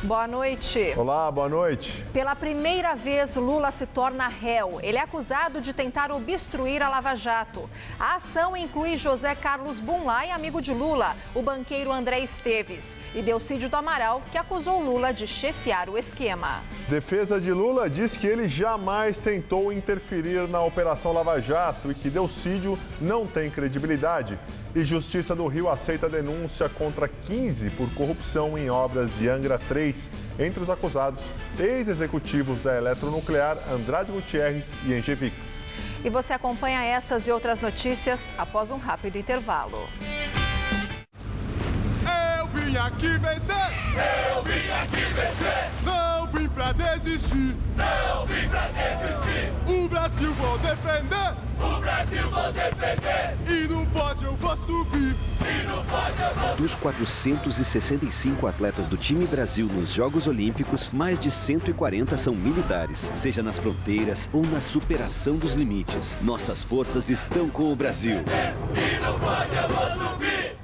Boa noite. Olá, boa noite. Pela primeira vez, Lula se torna réu. Ele é acusado de tentar obstruir a Lava Jato. A ação inclui José Carlos Bunlai, amigo de Lula, o banqueiro André Esteves e Delcídio do Amaral, que acusou Lula de chefiar o esquema. Defesa de Lula diz que ele jamais tentou interferir na Operação Lava Jato e que Delcídio não tem credibilidade. E Justiça do Rio aceita denúncia contra 15 por corrupção em obras de Angra 3. Entre os acusados, ex-executivos da Eletronuclear, Andrade Gutierrez e Engevix. E você acompanha essas e outras notícias após um rápido intervalo. Eu vim aqui vencer! Eu vim aqui vencer! Não vim pra desistir! Não vim pra desistir! O Brasil vou defender! O Brasil vou defender! E não pode eu vou subir! E não pode eu vou subir! Dos 465 atletas do time Brasil nos Jogos Olímpicos, mais de 140 são militares, seja nas fronteiras ou na superação dos limites. Nossas forças estão com o Brasil. E não pode eu vou subir!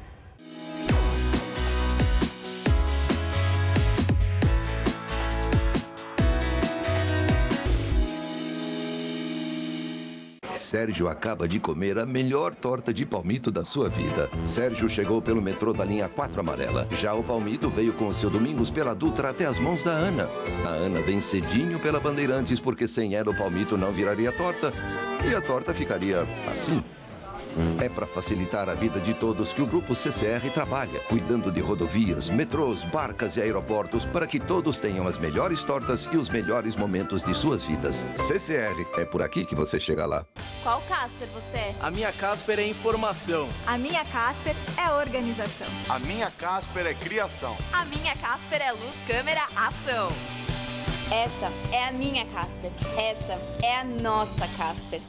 Sérgio acaba de comer a melhor torta de palmito da sua vida. Sérgio chegou pelo metrô da linha 4 amarela. Já o palmito veio com o seu Domingos pela Dutra até as mãos da Ana. A Ana vem cedinho pela Bandeirantes porque sem ela o palmito não viraria torta. E a torta ficaria assim. É para facilitar a vida de todos que o Grupo CCR trabalha, cuidando de rodovias, metrôs, barcas e aeroportos para que todos tenham as melhores tortas e os melhores momentos de suas vidas. CCR, é por aqui que você chega lá. Qual Casper você é? A minha Casper é informação. A minha Casper é organização. A minha Casper é criação. A minha Casper é luz, câmera, ação. Essa é a minha Casper. Essa é a nossa Casper.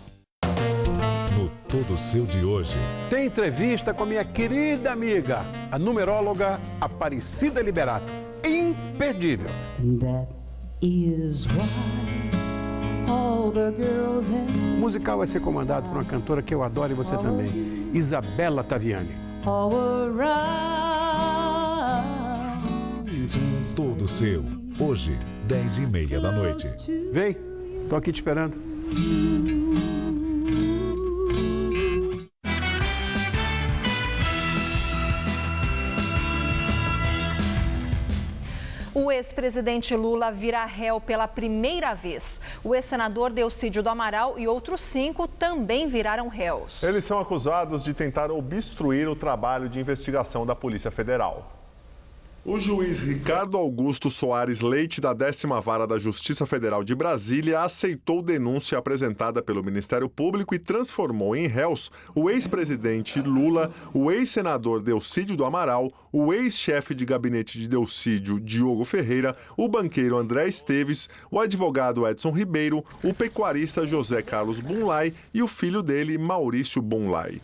No Todo Seu de hoje. Tem entrevista com a minha querida amiga, a numeróloga Aparecida Liberato. Imperdível. O musical vai ser comandado por uma cantora que eu adoro e você também, Isabela Taviani. Todo Seu, hoje, 10h30 da noite. Vem, tô aqui te esperando. O ex-presidente Lula vira réu pela primeira vez. O ex-senador Delcídio do Amaral e outros 5 também viraram réus. Eles são acusados de tentar obstruir o trabalho de investigação da Polícia Federal. O juiz Ricardo Augusto Soares Leite, da 10ª Vara da Justiça Federal de Brasília, aceitou denúncia apresentada pelo Ministério Público e transformou em réus o ex-presidente Lula, o ex-senador Delcídio do Amaral, o ex-chefe de gabinete de Delcídio, Diogo Ferreira, o banqueiro André Esteves, o advogado Edson Ribeiro, o pecuarista José Carlos Bunlai e o filho dele, Maurício Bunlai.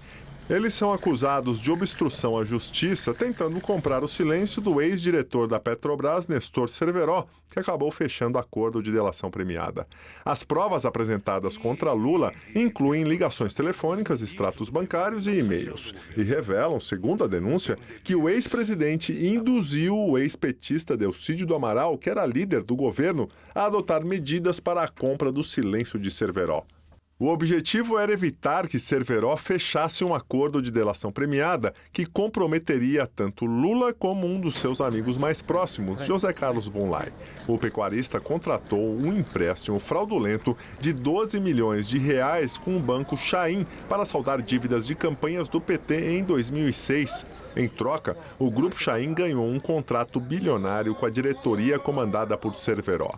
Eles são acusados de obstrução à justiça, tentando comprar o silêncio do ex-diretor da Petrobras, Nestor Cerveró, que acabou fechando acordo de delação premiada. As provas apresentadas contra Lula incluem ligações telefônicas, extratos bancários e e-mails. E revelam, segundo a denúncia, que o ex-presidente induziu o ex-petista Delcídio do Amaral, que era líder do governo, a adotar medidas para a compra do silêncio de Cerveró. O objetivo era evitar que Cerveró fechasse um acordo de delação premiada que comprometeria tanto Lula como um dos seus amigos mais próximos, José Carlos Bunlai. O pecuarista contratou um empréstimo fraudulento de 12 milhões de reais com o banco Chaim para saldar dívidas de campanhas do PT em 2006. Em troca, o Grupo Chaim ganhou um contrato bilionário com a diretoria comandada por Cerveró.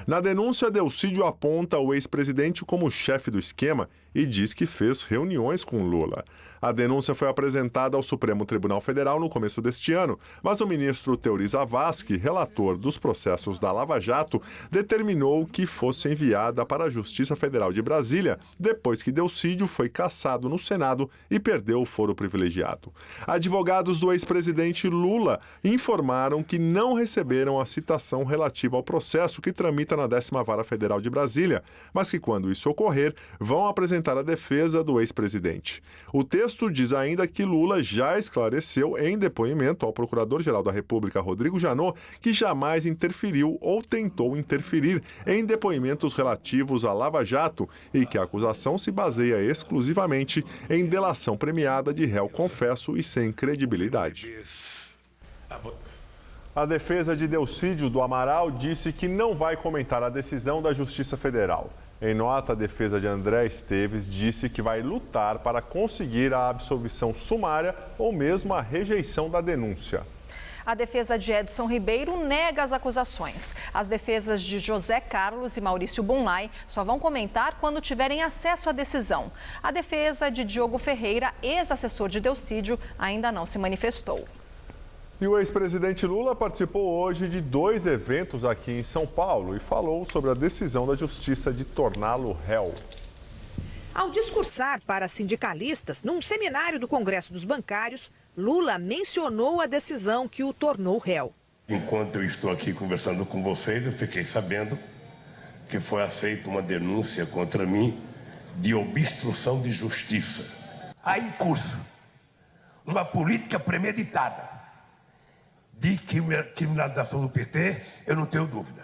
Na denúncia, Delcídio aponta o ex-presidente como chefe do esquema e diz que fez reuniões com Lula. A denúncia foi apresentada ao Supremo Tribunal Federal no começo deste ano, mas o ministro Teori Zavascki, relator dos processos da Lava Jato, determinou que fosse enviada para a Justiça Federal de Brasília, depois que Delcídio foi cassado no Senado e perdeu o foro privilegiado. Advogados do ex-presidente Lula informaram que não receberam a citação relativa ao processo que tramita na 10ª Vara Federal de Brasília, mas que, quando isso ocorrer, vão apresentar a defesa do ex-presidente. O texto texto diz ainda que Lula já esclareceu em depoimento ao Procurador-Geral da República, Rodrigo Janot, que jamais interferiu ou tentou interferir em depoimentos relativos à Lava Jato e que a acusação se baseia exclusivamente em delação premiada de réu confesso e sem credibilidade. A defesa de Delcídio do Amaral disse que não vai comentar a decisão da Justiça Federal. Em nota, a defesa de André Esteves disse que vai lutar para conseguir a absolvição sumária ou mesmo a rejeição da denúncia. A defesa de Edson Ribeiro nega as acusações. As defesas de José Carlos e Maurício Bunlai só vão comentar quando tiverem acesso à decisão. A defesa de Diogo Ferreira, ex-assessor de Delcídio, ainda não se manifestou. E o ex-presidente Lula participou hoje de 2 eventos aqui em São Paulo e falou sobre a decisão da Justiça de torná-lo réu. Ao discursar para sindicalistas num seminário do Congresso dos Bancários, Lula mencionou a decisão que o tornou réu. Enquanto eu estou aqui conversando com vocês, eu fiquei sabendo que foi aceita uma denúncia contra mim de obstrução de justiça. Há em curso uma política premeditada de criminalização do PT, eu não tenho dúvida.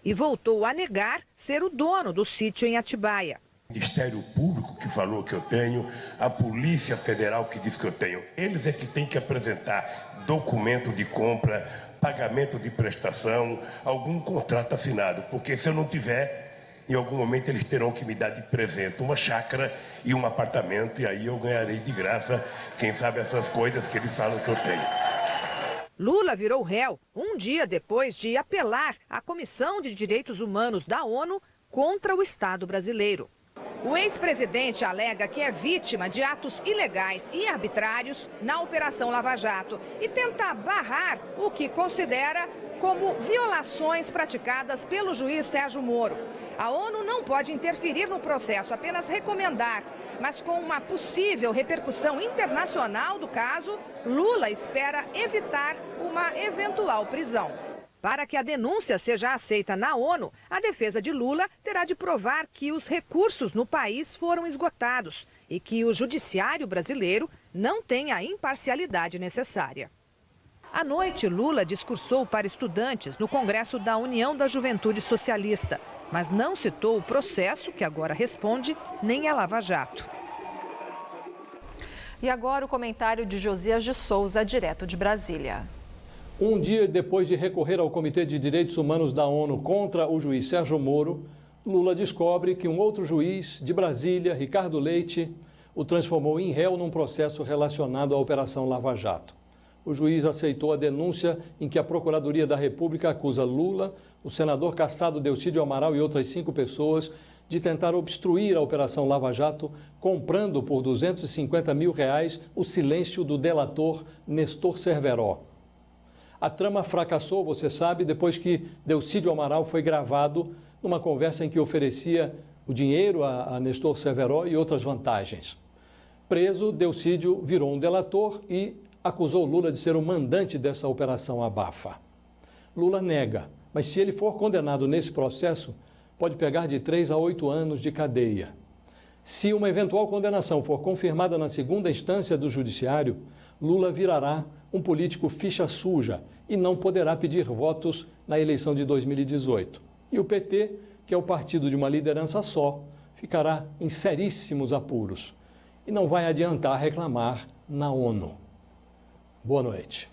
E voltou a negar ser o dono do sítio em Atibaia. O Ministério Público que falou que eu tenho, a Polícia Federal que diz que eu tenho. Eles é que têm que apresentar documento de compra, pagamento de prestação, algum contrato assinado. Porque se eu não tiver, em algum momento eles terão que me dar de presente uma chácara e um apartamento. E aí eu ganharei de graça, quem sabe, essas coisas que eles falam que eu tenho. Lula virou réu um dia depois de apelar à Comissão de Direitos Humanos da ONU contra o Estado brasileiro. O ex-presidente alega que é vítima de atos ilegais e arbitrários na Operação Lava Jato e tenta barrar o que considera como violações praticadas pelo juiz Sérgio Moro. A ONU não pode interferir no processo, apenas recomendar. Mas com uma possível repercussão internacional do caso, Lula espera evitar uma eventual prisão. Para que a denúncia seja aceita na ONU, a defesa de Lula terá de provar que os recursos no país foram esgotados e que o judiciário brasileiro não tem a imparcialidade necessária. À noite, Lula discursou para estudantes no Congresso da União da Juventude Socialista, mas não citou o processo, que agora responde, nem a Lava Jato. E agora o comentário de Josias de Souza, direto de Brasília. Um dia depois de recorrer ao Comitê de Direitos Humanos da ONU contra o juiz Sérgio Moro, Lula descobre que um outro juiz de Brasília, Ricardo Leite, o transformou em réu num processo relacionado à Operação Lava Jato. O juiz aceitou a denúncia em que a Procuradoria da República acusa Lula, o senador cassado Delcídio Amaral e outras 5 pessoas de tentar obstruir a Operação Lava Jato, comprando por R$250 mil o silêncio do delator Nestor Cerveró. A trama fracassou, você sabe, depois que Delcídio Amaral foi gravado numa conversa em que oferecia o dinheiro a Nestor Cerveró e outras vantagens. Preso, Delcídio virou um delator e acusou Lula de ser o mandante dessa operação abafa. Lula nega, mas se ele for condenado nesse processo, pode pegar de 3 a 8 anos de cadeia. Se uma eventual condenação for confirmada na segunda instância do judiciário, Lula virará um político ficha suja e não poderá pedir votos na eleição de 2018. E o PT, que é o partido de uma liderança só, ficará em seríssimos apuros e não vai adiantar reclamar na ONU. Boa noite.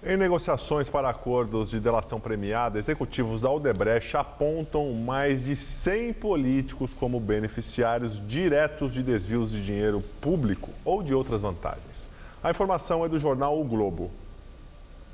Em negociações para acordos de delação premiada, executivos da Odebrecht apontam mais de 100 políticos como beneficiários diretos de desvios de dinheiro público ou de outras vantagens. A informação é do jornal O Globo.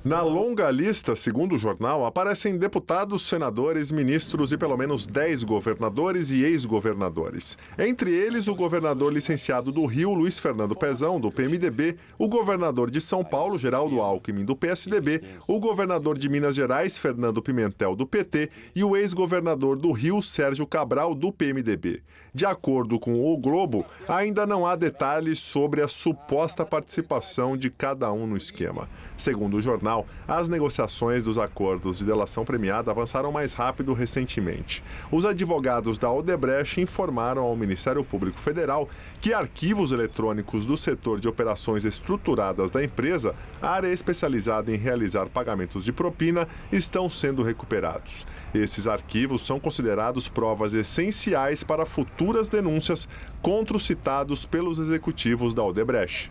Na longa lista, segundo o jornal, aparecem deputados, senadores, ministros e pelo menos 10 governadores e ex-governadores. Entre eles, o governador licenciado do Rio, Luiz Fernando Pezão, do PMDB, o governador de São Paulo, Geraldo Alckmin, do PSDB, o governador de Minas Gerais, Fernando Pimentel, do PT, e o ex-governador do Rio, Sérgio Cabral, do PMDB. De acordo com o Globo, ainda não há detalhes sobre a suposta participação de cada um no esquema. Segundo o jornal, Nacional, as negociações dos acordos de delação premiada avançaram mais rápido recentemente. Os advogados da Odebrecht informaram ao Ministério Público Federal que arquivos eletrônicos do setor de operações estruturadas da empresa, área especializada em realizar pagamentos de propina, estão sendo recuperados. Esses arquivos são considerados provas essenciais para futuras denúncias contra os citados pelos executivos da Odebrecht.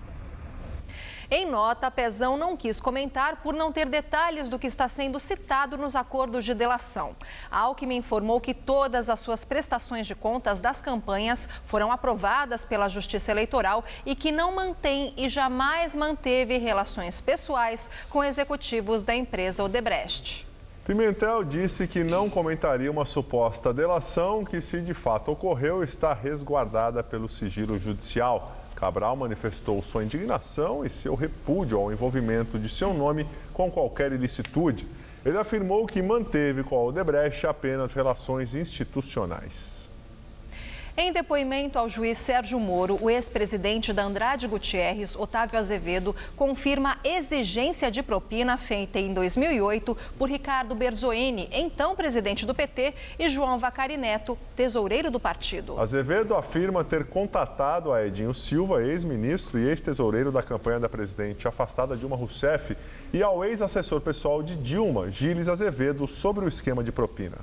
Em nota, a Pezão não quis comentar por não ter detalhes do que está sendo citado nos acordos de delação. A Alckmin informou que todas as suas prestações de contas das campanhas foram aprovadas pela Justiça Eleitoral e que não mantém e jamais manteve relações pessoais com executivos da empresa Odebrecht. Pimentel disse que não comentaria uma suposta delação que, se de fato ocorreu, está resguardada pelo sigilo judicial. Cabral manifestou sua indignação e seu repúdio ao envolvimento de seu nome com qualquer ilicitude. Ele afirmou que manteve com a Odebrecht apenas relações institucionais. Em depoimento ao juiz Sérgio Moro, o ex-presidente da Andrade Gutierrez, Otávio Azevedo, confirma a exigência de propina feita em 2008 por Ricardo Berzoini, então presidente do PT, e João Vacari Neto, tesoureiro do partido. Azevedo afirma ter contatado a Edinho Silva, ex-ministro e ex-tesoureiro da campanha da presidente afastada Dilma Rousseff, e ao ex-assessor pessoal de Dilma, Gilles Azevedo, sobre o esquema de propina.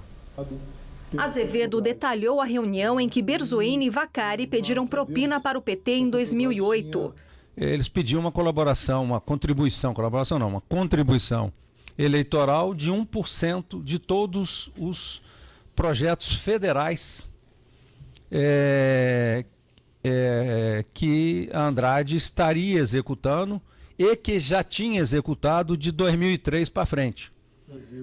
Azevedo detalhou a reunião em que Berzoini e Vacari pediram propina para o PT em 2008. Eles pediam uma colaboração, uma contribuição eleitoral de 1% de todos os projetos federais que a Andrade estaria executando e que já tinha executado de 2003 para frente.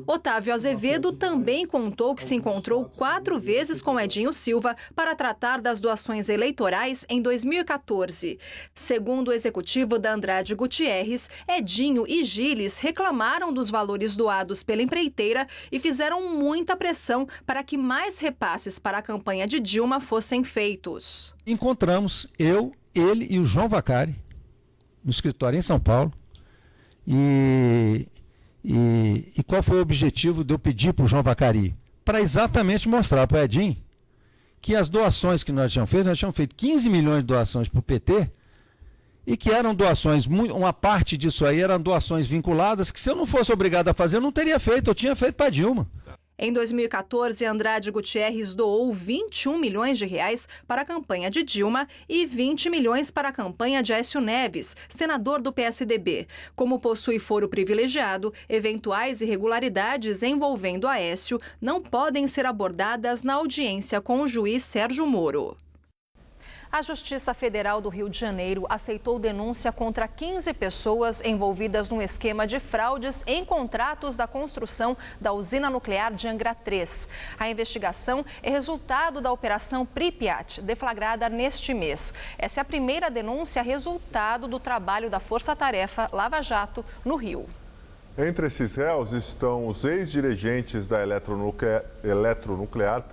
Otávio Azevedo também contou que se encontrou 4 vezes com Edinho Silva para tratar das doações eleitorais em 2014. Segundo o executivo da Andrade Gutierrez, Edinho e Gilles reclamaram dos valores doados pela empreiteira e fizeram muita pressão para que mais repasses para a campanha de Dilma fossem feitos. Encontramos eu, ele e o João Vacari no escritório em São Paulo E qual foi o objetivo de eu pedir para o João Vacari? Para exatamente mostrar para o Edinho que as doações que nós tínhamos feito 15 milhões de doações para o PT, e que eram doações, uma parte disso aí eram doações vinculadas, que se eu não fosse obrigado a fazer, eu não teria feito, eu tinha feito para a Dilma. Em 2014, Andrade Gutierrez doou 21 milhões de reais para a campanha de Dilma e 20 milhões para a campanha de Aécio Neves, senador do PSDB. Como possui foro privilegiado, eventuais irregularidades envolvendo Aécio não podem ser abordadas na audiência com o juiz Sérgio Moro. A Justiça Federal do Rio de Janeiro aceitou denúncia contra 15 pessoas envolvidas no esquema de fraudes em contratos da construção da usina nuclear de Angra 3. A investigação é resultado da Operação Pripyat, deflagrada neste mês. Essa é a primeira denúncia resultado do trabalho da Força Tarefa Lava Jato no Rio. Entre esses réus estão os ex-dirigentes da Eletronuclear,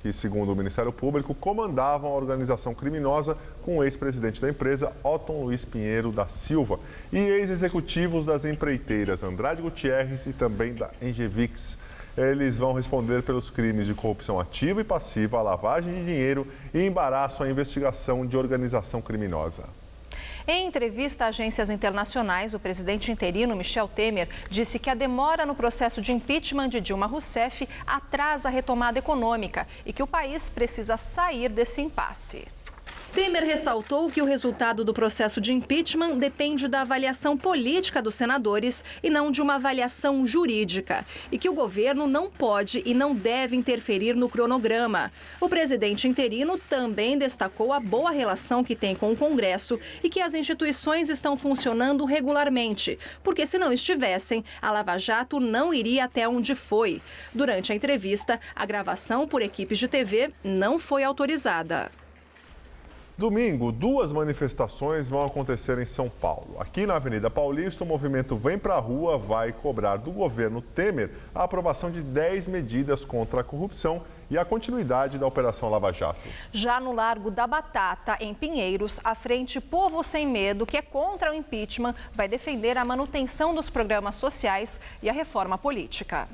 que, segundo o Ministério Público, comandavam a organização criminosa com o ex-presidente da empresa, Otton Luiz Pinheiro da Silva, e ex-executivos das empreiteiras Andrade Gutierrez e também da Engevix. Eles vão responder pelos crimes de corrupção ativa e passiva, lavagem de dinheiro e embaraço à investigação de organização criminosa. Em entrevista a agências internacionais, o presidente interino Michel Temer disse que a demora no processo de impeachment de Dilma Rousseff atrasa a retomada econômica e que o país precisa sair desse impasse. Temer ressaltou que o resultado do processo de impeachment depende da avaliação política dos senadores e não de uma avaliação jurídica, e que o governo não pode e não deve interferir no cronograma. O presidente interino também destacou a boa relação que tem com o Congresso e que as instituições estão funcionando regularmente, porque se não estivessem, a Lava Jato não iria até onde foi. Durante a entrevista, a gravação por equipes de TV não foi autorizada. Domingo, 2 manifestações vão acontecer em São Paulo. Aqui na Avenida Paulista, o movimento Vem Pra Rua vai cobrar do governo Temer a aprovação de 10 medidas contra a corrupção e a continuidade da Operação Lava Jato. Já no Largo da Batata, em Pinheiros, a Frente Povo Sem Medo, que é contra o impeachment, vai defender a manutenção dos programas sociais e a reforma política.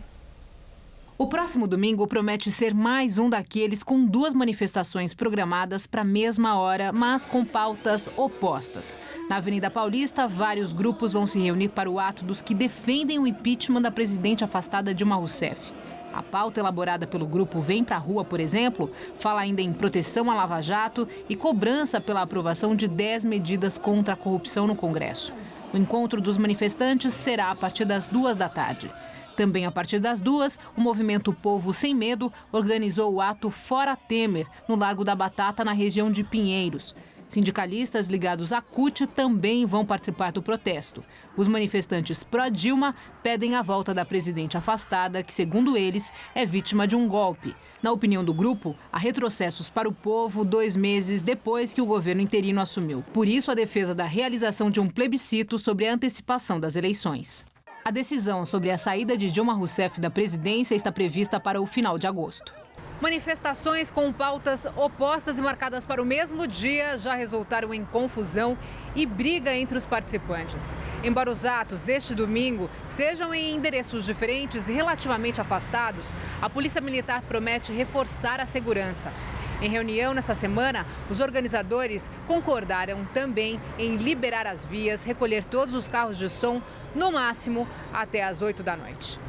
O próximo domingo promete ser mais um daqueles com 2 manifestações programadas para a mesma hora, mas com pautas opostas. Na Avenida Paulista, vários grupos vão se reunir para o ato dos que defendem o impeachment da presidente afastada Dilma Rousseff. A pauta elaborada pelo grupo Vem Pra Rua, por exemplo, fala ainda em proteção à Lava Jato e cobrança pela aprovação de 10 medidas contra a corrupção no Congresso. O encontro dos manifestantes será a partir das 2 da tarde. Também a partir das 2, o movimento Povo Sem Medo organizou o ato Fora Temer, no Largo da Batata, na região de Pinheiros. Sindicalistas ligados à CUT também vão participar do protesto. Os manifestantes pró-Dilma pedem a volta da presidente afastada, que, segundo eles, é vítima de um golpe. Na opinião do grupo, há retrocessos para o povo 2 meses depois que o governo interino assumiu. Por isso, a defesa da realização de um plebiscito sobre a antecipação das eleições. A decisão sobre a saída de Dilma Rousseff da presidência está prevista para o final de agosto. Manifestações com pautas opostas e marcadas para o mesmo dia já resultaram em confusão e briga entre os participantes. Embora os atos deste domingo sejam em endereços diferentes e relativamente afastados, a Polícia Militar promete reforçar a segurança. Em reunião nesta semana, os organizadores concordaram também em liberar as vias, recolher todos os carros de som, no máximo até às 8 da noite.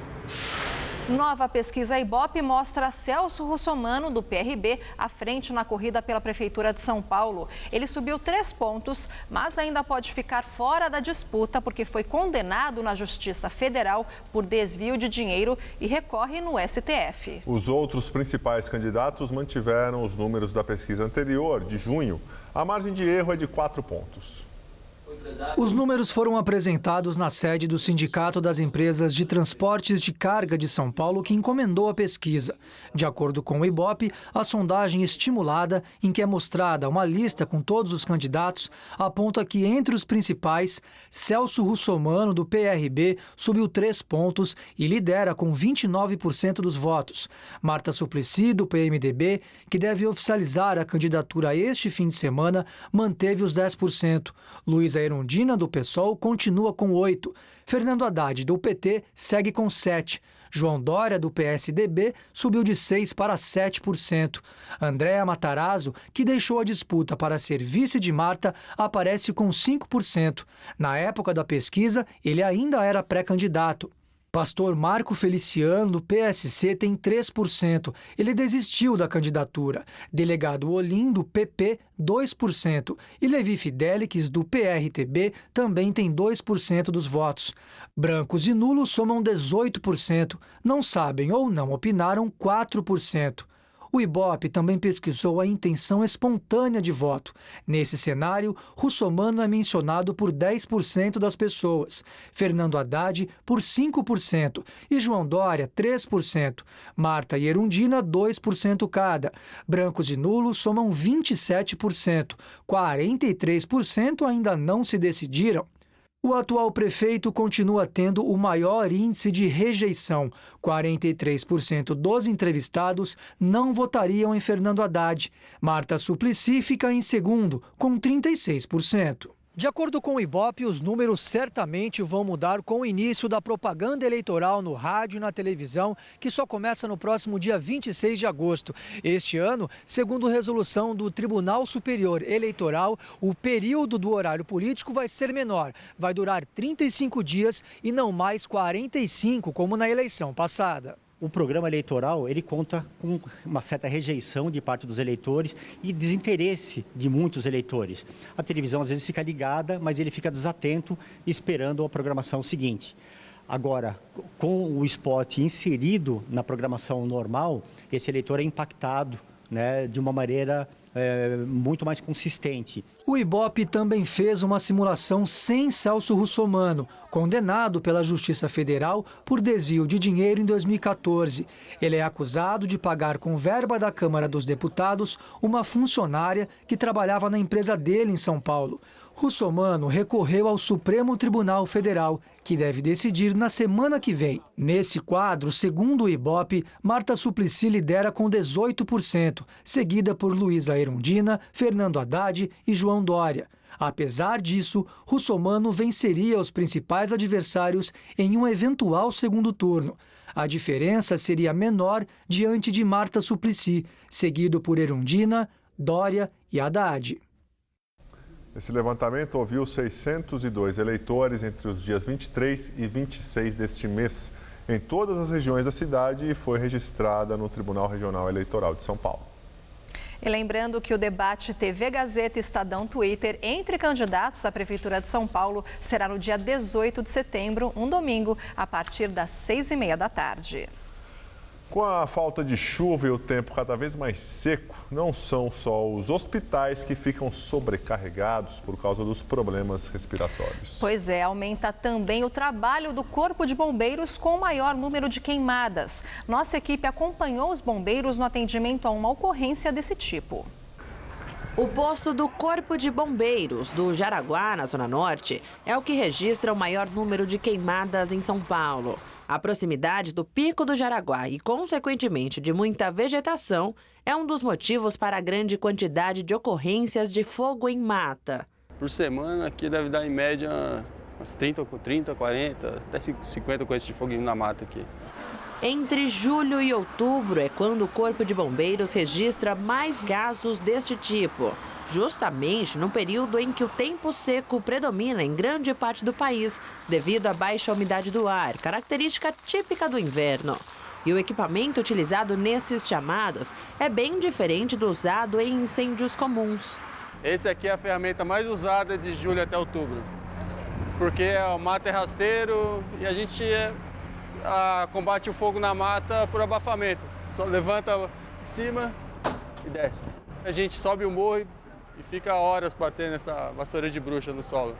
Nova pesquisa Ibope mostra Celso Russomano, do PRB, à frente na corrida pela Prefeitura de São Paulo. Ele subiu 3 pontos, mas ainda pode ficar fora da disputa porque foi condenado na Justiça Federal por desvio de dinheiro e recorre no STF. Os outros principais candidatos mantiveram os números da pesquisa anterior, de junho. A margem de erro é de 4 pontos. Os números foram apresentados na sede do Sindicato das Empresas de Transportes de Carga de São Paulo, que encomendou a pesquisa. De acordo com o Ibope, a sondagem estimulada, em que é mostrada uma lista com todos os candidatos, aponta que entre os principais, Celso Russomano, do PRB, subiu 3 pontos e lidera com 29% dos votos. Marta Suplicy, do PMDB, que deve oficializar a candidatura este fim de semana, manteve os 10%. Luísa Erundina, do PSOL, continua com 8%. Fernando Haddad, do PT, segue com 7%. João Dória, do PSDB, subiu de 6% para 7%. Andréa Matarazzo, que deixou a disputa para ser vice de Marta, aparece com 5%. Na época da pesquisa, ele ainda era pré-candidato. Pastor Marco Feliciano, do PSC, tem 3%. Ele desistiu da candidatura. Delegado Olim, do PP, 2%. E Levi Fidelix, do PRTB, também tem 2% dos votos. Brancos e nulos somam 18%. Não sabem ou não opinaram, 4%. O Ibope também pesquisou a intenção espontânea de voto. Nesse cenário, Russomano é mencionado por 10% das pessoas, Fernando Haddad por 5% e João Dória 3%. Marta e Erundina 2% cada. Brancos e nulos somam 27%. 43% ainda não se decidiram. O atual prefeito continua tendo o maior índice de rejeição. 43% dos entrevistados não votariam em Fernando Haddad. Marta Suplicy fica em segundo, com 36%. De acordo com o Ibope, os números certamente vão mudar com o início da propaganda eleitoral no rádio e na televisão, que só começa no próximo dia 26 de agosto. Este ano, segundo resolução do Tribunal Superior Eleitoral, o período do horário político vai ser menor. Vai durar 35 dias e não mais 45, como na eleição passada. O programa eleitoral, ele conta com uma certa rejeição de parte dos eleitores e desinteresse de muitos eleitores. A televisão às vezes fica ligada, mas ele fica desatento esperando a programação seguinte. Agora, com o spot inserido na programação normal, esse eleitor é impactado, né, de uma maneira muito mais consistente. O Ibope também fez uma simulação sem Celso Russomano, condenado pela Justiça Federal por desvio de dinheiro em 2014. Ele é acusado de pagar com verba da Câmara dos Deputados uma funcionária que trabalhava na empresa dele em São Paulo. Russomano recorreu ao Supremo Tribunal Federal, que deve decidir na semana que vem. Nesse quadro, segundo o Ibope, Marta Suplicy lidera com 18%, seguida por Luísa Erundina, Fernando Haddad e João Dória. Apesar disso, Russomano venceria os principais adversários em um eventual segundo turno. A diferença seria menor diante de Marta Suplicy, seguido por Erundina, Dória e Haddad. Esse levantamento ouviu 602 eleitores entre os dias 23 e 26 deste mês, em todas as regiões da cidade, e foi registrada no Tribunal Regional Eleitoral de São Paulo. E lembrando que o debate TV Gazeta, Estadão, Twitter entre candidatos à Prefeitura de São Paulo será no dia 18 de setembro, um domingo, a partir das 6h30 da tarde. Com a falta de chuva e o tempo cada vez mais seco, não são só os hospitais que ficam sobrecarregados por causa dos problemas respiratórios. Pois é, aumenta também o trabalho do Corpo de Bombeiros com o maior número de queimadas. Nossa equipe acompanhou os bombeiros no atendimento a uma ocorrência desse tipo. O posto do Corpo de Bombeiros do Jaraguá, na Zona Norte, é o que registra o maior número de queimadas em São Paulo. A proximidade do Pico do Jaraguá e, consequentemente, de muita vegetação é um dos motivos para a grande quantidade de ocorrências de fogo em mata. Por semana, aqui deve dar em média umas 30, 40, até 50 ocorrências de fogo na mata aqui. Entre julho e outubro é quando o Corpo de Bombeiros registra mais casos deste tipo, justamente no período em que o tempo seco predomina em grande parte do país, devido à baixa umidade do ar, característica típica do inverno. E o equipamento utilizado nesses chamados é bem diferente do usado em incêndios comuns. Esse aqui é a ferramenta mais usada de julho até outubro, porque o mato é rasteiro e a gente combate o fogo na mata por abafamento. Só levanta em cima e desce. A gente sobe o morro e fica horas batendo essa vassoura de bruxa no solo.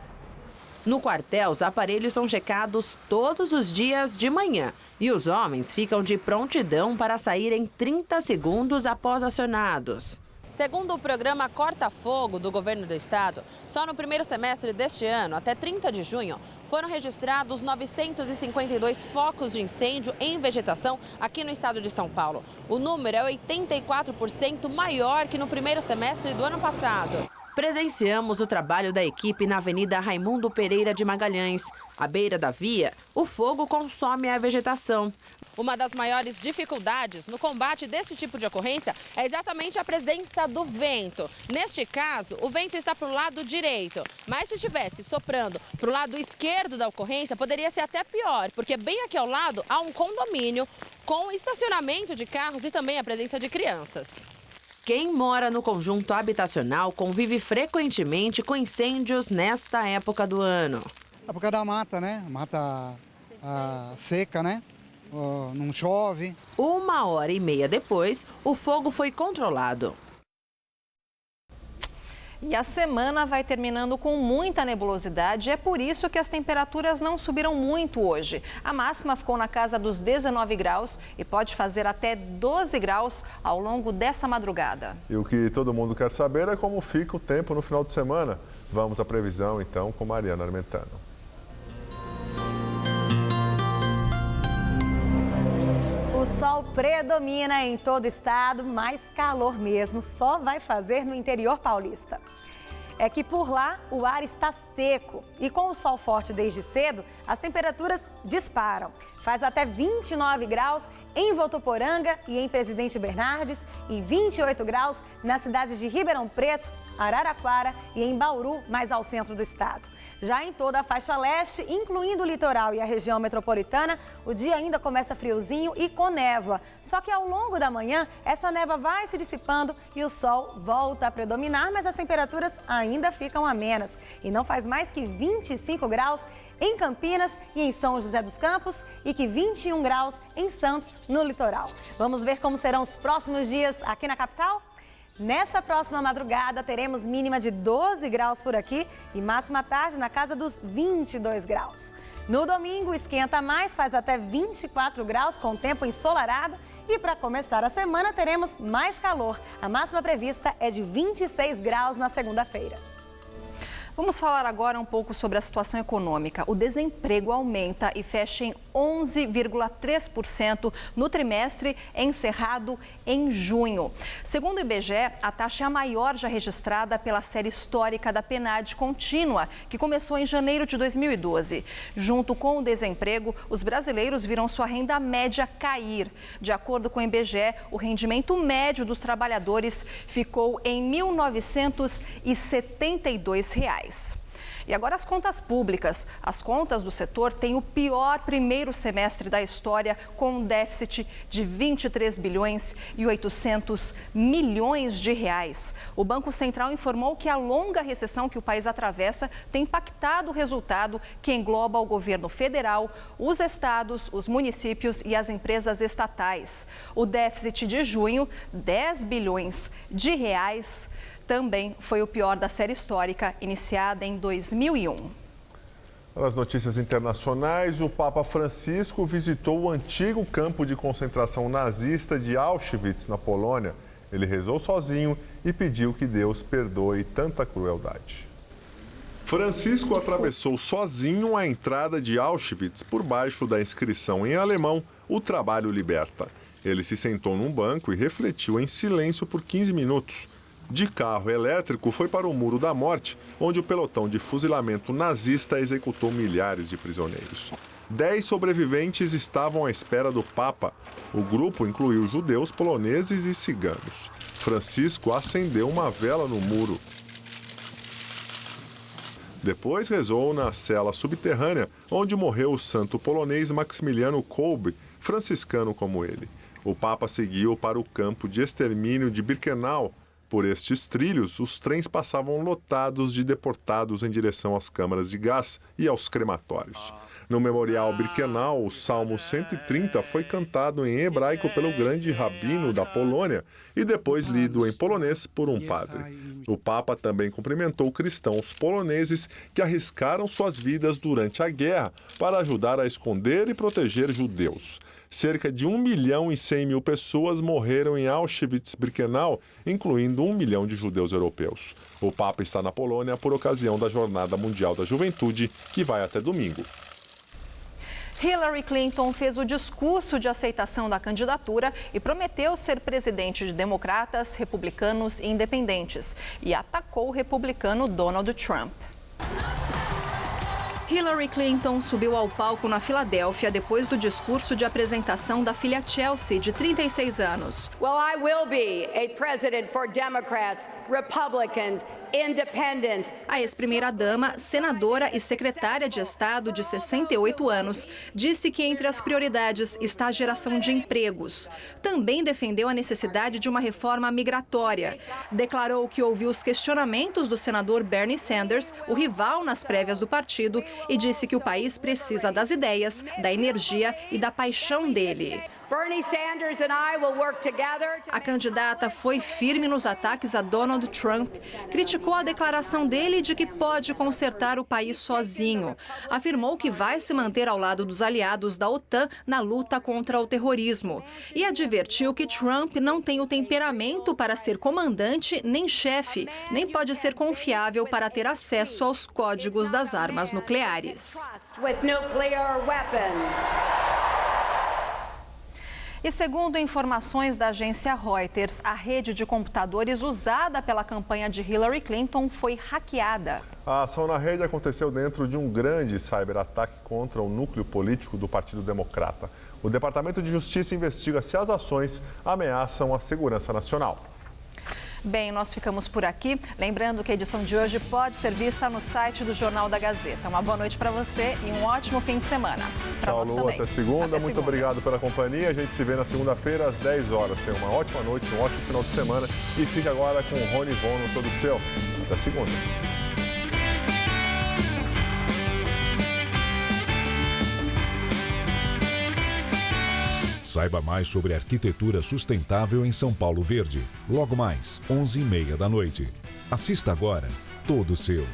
No quartel, os aparelhos são checados todos os dias de manhã e os homens ficam de prontidão para sair em 30 segundos após acionados. Segundo o programa Corta Fogo do Governo do Estado, só no primeiro semestre deste ano, até 30 de junho, foram registrados 952 focos de incêndio em vegetação aqui no estado de São Paulo. O número é 84% maior que no primeiro semestre do ano passado. Presenciamos o trabalho da equipe na Avenida Raimundo Pereira de Magalhães. À beira da via, o fogo consome a vegetação. Uma das maiores dificuldades no combate desse tipo de ocorrência é exatamente a presença do vento. Neste caso, o vento está para o lado direito, mas se estivesse soprando para o lado esquerdo da ocorrência, poderia ser até pior, porque bem aqui ao lado há um condomínio com estacionamento de carros e também a presença de crianças. Quem mora no conjunto habitacional convive frequentemente com incêndios nesta época do ano. É por causa da mata, né? Mata seca, né? Não chove. 1h30 depois, o fogo foi controlado. E a semana vai terminando com muita nebulosidade, é por isso que as temperaturas não subiram muito hoje. A máxima ficou na casa dos 19 graus e pode fazer até 12 graus ao longo dessa madrugada. E o que todo mundo quer saber é como fica o tempo no final de semana. Vamos à previsão então com Mariana Armentano. O sol predomina em todo o estado, mas calor mesmo só vai fazer no interior paulista. É que por lá o ar está seco e com o sol forte desde cedo, as temperaturas disparam. Faz até 29 graus em Votuporanga e em Presidente Bernardes e 28 graus nas cidades de Ribeirão Preto, Araraquara e em Bauru, mais ao centro do estado. Já em toda a faixa leste, incluindo o litoral e a região metropolitana, o dia ainda começa friozinho e com névoa. Só que ao longo da manhã, essa névoa vai se dissipando e o sol volta a predominar, mas as temperaturas ainda ficam amenas. E não faz mais que 25 graus em Campinas e em São José dos Campos e que 21 graus em Santos, no litoral. Vamos ver como serão os próximos dias aqui na capital? Nessa próxima madrugada, teremos mínima de 12 graus por aqui e máxima tarde na casa dos 22 graus. No domingo, esquenta mais, faz até 24 graus com tempo ensolarado. E para começar a semana, teremos mais calor. A máxima prevista é de 26 graus na segunda-feira. Vamos falar agora um pouco sobre a situação econômica. O desemprego aumenta e fecha em 11,3% no trimestre encerrado em junho. Segundo o IBGE, a taxa é a maior já registrada pela série histórica da PNAD contínua, que começou em janeiro de 2012. Junto com o desemprego, os brasileiros viram sua renda média cair. De acordo com o IBGE, o rendimento médio dos trabalhadores ficou em R$ 1.972. E agora as contas públicas. As contas do setor têm o pior primeiro semestre da história, com um déficit de 23 bilhões e 800 milhões de reais. O Banco Central informou que a longa recessão que o país atravessa tem impactado o resultado, que engloba o governo federal, os estados, os municípios e as empresas estatais. O déficit de junho, 10 bilhões de reais, também foi o pior da série histórica, iniciada em 2001. Nas notícias internacionais, o Papa Francisco visitou o antigo campo de concentração nazista de Auschwitz, na Polônia. Ele rezou sozinho e pediu que Deus perdoe tanta crueldade. Francisco atravessou sozinho a entrada de Auschwitz por baixo da inscrição em alemão "O trabalho liberta". Ele se sentou num banco e refletiu em silêncio por 15 minutos. De carro elétrico, foi para o Muro da Morte, onde o pelotão de fuzilamento nazista executou milhares de prisioneiros. 10 sobreviventes estavam à espera do Papa. O grupo incluiu judeus, poloneses e ciganos. Francisco acendeu uma vela no muro. Depois rezou na cela subterrânea, onde morreu o santo polonês Maximiliano Kolbe, franciscano como ele. O Papa seguiu para o campo de extermínio de Birkenau. Por estes trilhos, os trens passavam lotados de deportados em direção às câmaras de gás e aos crematórios. No Memorial Birkenau, o Salmo 130 foi cantado em hebraico pelo grande rabino da Polônia e depois lido em polonês por um padre. O Papa também cumprimentou cristãos poloneses que arriscaram suas vidas durante a guerra para ajudar a esconder e proteger judeus. Cerca de 1.100.000 pessoas morreram em Auschwitz-Birkenau, incluindo 1 milhão de judeus europeus. O Papa está na Polônia por ocasião da Jornada Mundial da Juventude, que vai até domingo. Hillary Clinton fez o discurso de aceitação da candidatura e prometeu ser presidente de democratas, republicanos e independentes, e atacou o republicano Donald Trump. Hillary Clinton subiu ao palco na Filadélfia depois do discurso de apresentação da filha Chelsea, de 36 anos. Well, I will be a president for Democrats, Republicans, Independents. A ex-primeira-dama, senadora e secretária de Estado de 68 anos, disse que entre as prioridades está a geração de empregos. Também defendeu a necessidade de uma reforma migratória. Declarou que ouviu os questionamentos do senador Bernie Sanders, o rival nas prévias do partido, e disse que o país precisa das ideias, da energia e da paixão dele. Bernie Sanders and I will work together. A candidata foi firme nos ataques a Donald Trump, criticou a declaração dele de que pode consertar o país sozinho. Afirmou que vai se manter ao lado dos aliados da OTAN na luta contra o terrorismo. E advertiu que Trump não tem o temperamento para ser comandante nem chefe, nem pode ser confiável para ter acesso aos códigos das armas nucleares. With nuclear weapons. E segundo informações da agência Reuters, a rede de computadores usada pela campanha de Hillary Clinton foi hackeada. A ação na rede aconteceu dentro de um grande cyberataque contra o núcleo político do Partido Democrata. O Departamento de Justiça investiga se as ações ameaçam a segurança nacional. Bem, nós ficamos por aqui. Lembrando que a edição de hoje pode ser vista no site do Jornal da Gazeta. Uma boa noite para você e um ótimo fim de semana. Tchau, Lu. Até segunda. Muito obrigado pela companhia. A gente se vê na segunda-feira às 10 horas. Tenha uma ótima noite, um ótimo final de semana. E fica agora com o Rony Von no Todo Seu. Até segunda. Saiba mais sobre arquitetura sustentável em São Paulo Verde. Logo mais, 11h30 da noite. Assista agora, Todo Seu.